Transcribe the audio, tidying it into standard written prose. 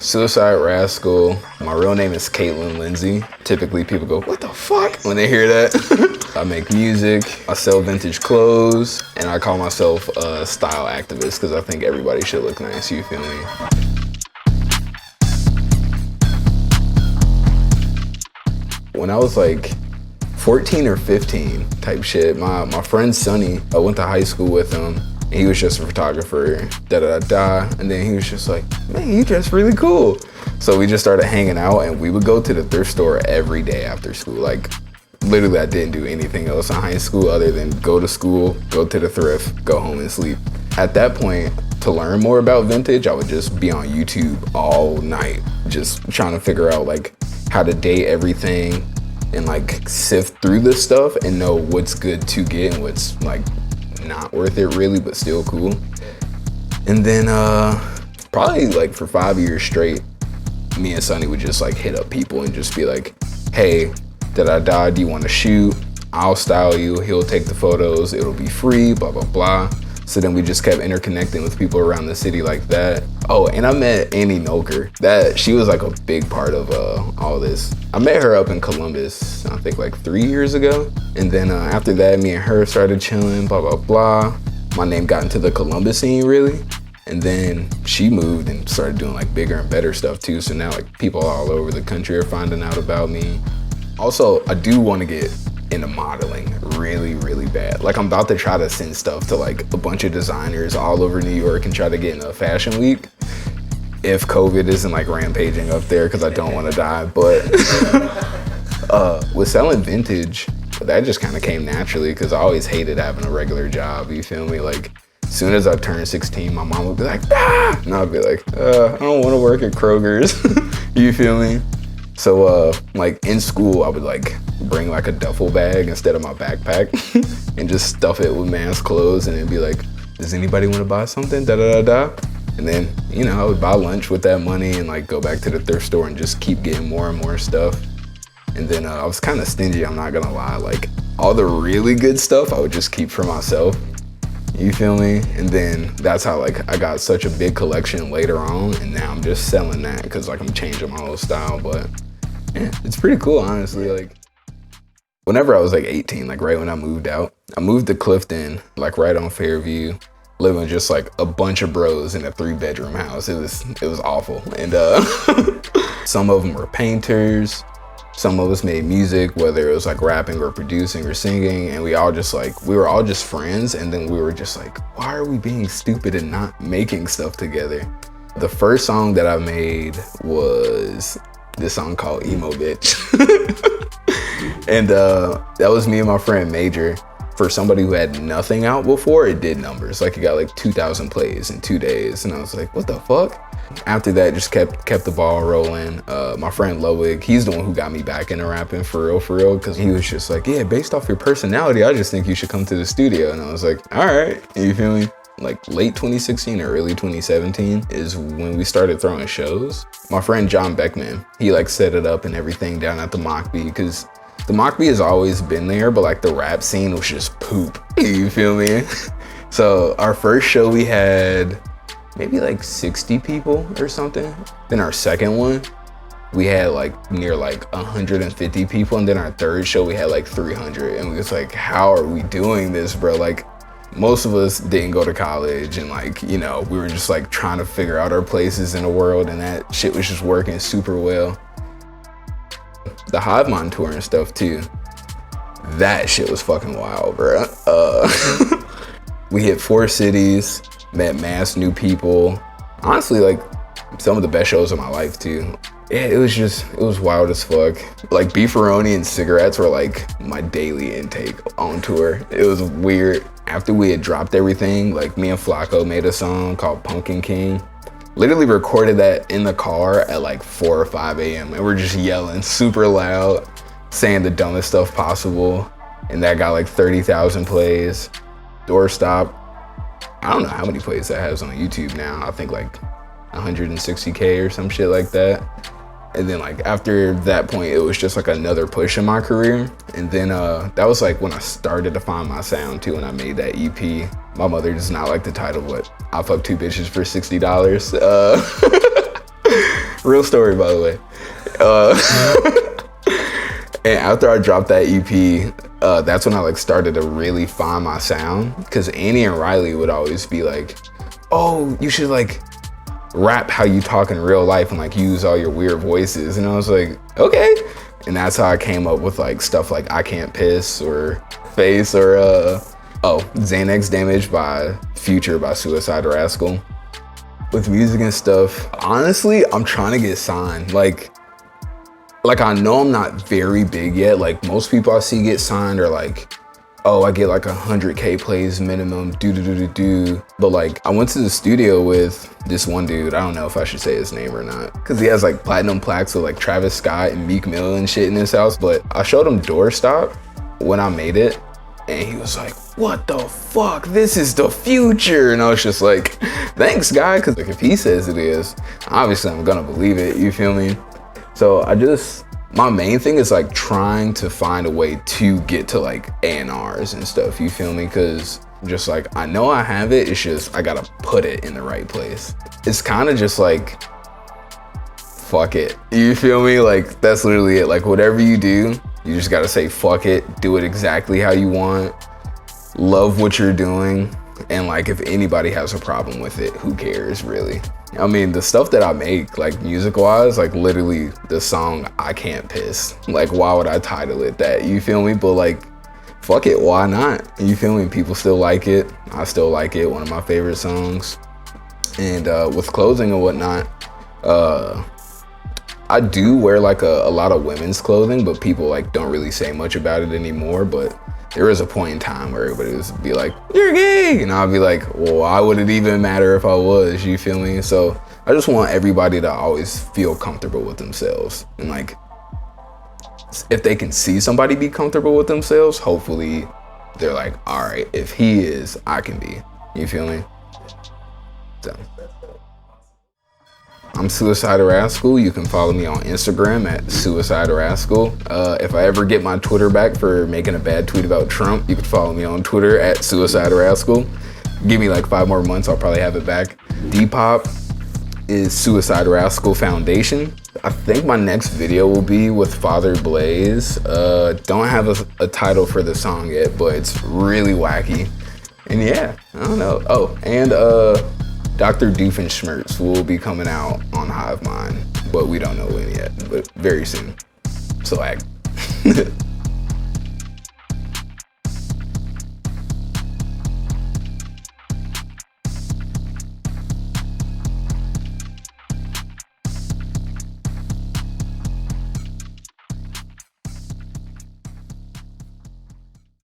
Suicide Rascal. My real name is Kaytlen Lindsey. Typically people go, what the fuck? When they hear that. I make music, I sell vintage clothes, and I call myself a style activist because I think everybody should look nice, you feel me? When I was like 14 or 15 type shit, my friend Sonny, I went to high school with him. And he was just a photographer, and then he was just like, man, you dress really cool. So we just started hanging out, and we would go to the thrift store every day after school. Like, literally I didn't do anything else in high school other than go to school, go to the thrift, go home and sleep. At that point, to learn more about vintage, I would just be on YouTube all night, just trying to figure out like how to date everything and like sift through this stuff and know what's good to get and what's like not worth it really, but still cool. And then probably like for 5 years straight, me and Sonny would just like hit up people and just be like, hey, do you want to shoot? I'll style you, he'll take the photos, it'll be free, blah, blah, blah. So then we just kept interconnecting with people around the city like that. Oh, and I met Annie Noker. She was like a big part of all this. I met her up in Columbus, I think like 3 years ago. And then after that, me and her started chilling, blah, blah, blah. My name got into the Columbus scene really. And then she moved and started doing like bigger and better stuff too. So now like people all over the country are finding out about me. Also, I do want to get into modeling really, really bad. Like I'm about to try to send stuff to like a bunch of designers all over New York and try to get into a fashion week. If COVID isn't like rampaging up there, because I don't want to die. But with selling vintage, that just kind of came naturally because I always hated having a regular job, you feel me? Like as soon as I turned 16, my mom would be like, ah! And I'd be like, I don't want to work at Kroger's, you feel me? So like in school, I would like bring like a duffel bag instead of my backpack and just stuff it with man's clothes and then be like, does anybody want to buy something? Da da da da. And then, you know, I would buy lunch with that money and like go back to the thrift store and just keep getting more and more stuff. And then I was kind of stingy, I'm not gonna lie. Like all the really good stuff, I would just keep for myself. You feel me? And then that's how like I got such a big collection later on, and now I'm just selling that because like I'm changing my whole style. But yeah, it's pretty cool, honestly. Like whenever I was like 18, like right when I moved out, I moved to Clifton, like right on Fairview, living just like a bunch of bros in a 3-bedroom house. It was awful. And some of them were painters. Some of us made music, whether it was like rapping or producing or singing, and we were all just friends. And then we were just like, why are we being stupid and not making stuff together? The first song that I made was this song called Emo Bitch. And that was me and my friend Major. For somebody who had nothing out before, it did numbers. Like it got like 2,000 plays in 2 days. And I was like, what the fuck? After that, just kept the ball rolling. My friend Ludwig, he's the one who got me back into rapping for real, because he was just like, yeah, based off your personality, I just think you should come to the studio. And I was like, all right, you feel me? Like late 2016 or early 2017 is when we started throwing shows. My friend John Beckman, he like set it up and everything down at the Mockbee, because the Mockbee has always been there, but like the rap scene was just poop, you feel me? So our first show we had maybe like 60 people or something. Then our second one, we had like near like 150 people. And then our third show, we had like 300. And we was like, how are we doing this, bro? Like most of us didn't go to college, and like, you know, we were just like trying to figure out our places in the world, and that shit was just working super well. The Hivemind tour and stuff too, that shit was fucking wild, bro. We hit 4 cities, met mass new people. Honestly, like some of the best shows of my life too. Yeah, it was wild as fuck. Like beefaroni and cigarettes were like my daily intake on tour. It was weird. After we had dropped everything, like me and Flacco made a song called Pumpkin King. Literally recorded that in the car at like 4 or 5 a.m. and we're just yelling super loud, saying the dumbest stuff possible. And that got like 30,000 plays. Doorstop, I don't know how many plays that has on YouTube now. I think like 160K or some shit like that. And then like after that point, it was just like another push in my career. And then that was like when I started to find my sound too, when I made that EP. My mother does not like the title, but I fuck 2 bitches for $60. Real story, by the way. And after I dropped that EP, that's when I like started to really find my sound. Because Annie and Riley would always be like, "Oh, you should like rap how you talk in real life and like use all your weird voices." And I was like, okay. And that's how I came up with like stuff like I Can't Piss or Face or Xanax Damage by Future by Suicide Rascal. With music and stuff, honestly, I'm trying to get signed. Like I know I'm not very big yet. Like most people I see get signed are like, oh, I get like 100K plays minimum, do. But like, I went to the studio with this one dude. I don't know if I should say his name or not, because he has like platinum plaques with like Travis Scott and Meek Mill and shit in his house. But I showed him Doorstop when I made it, and he was like, "What the fuck? This is the future." And I was just like, thanks, guy, because like if he says it is, obviously I'm gonna believe it. You feel me? So my main thing is like trying to find a way to get to like A&Rs and stuff, you feel me? Because just like, I know I have it, it's just, I gotta put it in the right place. It's kind of just like, fuck it, you feel me? Like, that's literally it. Like, whatever you do, you just gotta say, fuck it, do it exactly how you want, love what you're doing. And like, if anybody has a problem with it, who cares, really? I mean, the stuff that I make, like music-wise, like literally the song I Can't Piss. Like, why would I title it that? You feel me? But like, fuck it, why not? You feel me? People still like it. I still like it. One of my favorite songs. And with clothing and whatnot, I do wear like a lot of women's clothing, but people like don't really say much about it anymore. But there was a point in time where everybody would be like, "You're gay," and I'd be like, well, why would it even matter if I was? You feel me? So I just want everybody to always feel comfortable with themselves, and like, if they can see somebody be comfortable with themselves, hopefully they're like, all right, if he is, I can be. You feel me? So I'm Suicide Rascal. You can follow me on Instagram at Suicide Rascal. If I ever get my Twitter back for making a bad tweet about Trump, you can follow me on Twitter at Suicide Rascal. Give me like 5 more months, I'll probably have it back. Depop is Suicide Rascal Foundation. I think my next video will be with Father Blaze. Don't have a title for the song yet, but it's really wacky. And yeah, I don't know. Oh, and Dr. Doofenshmirtz will be coming out on Hivemind, but we don't know when yet, but very soon. So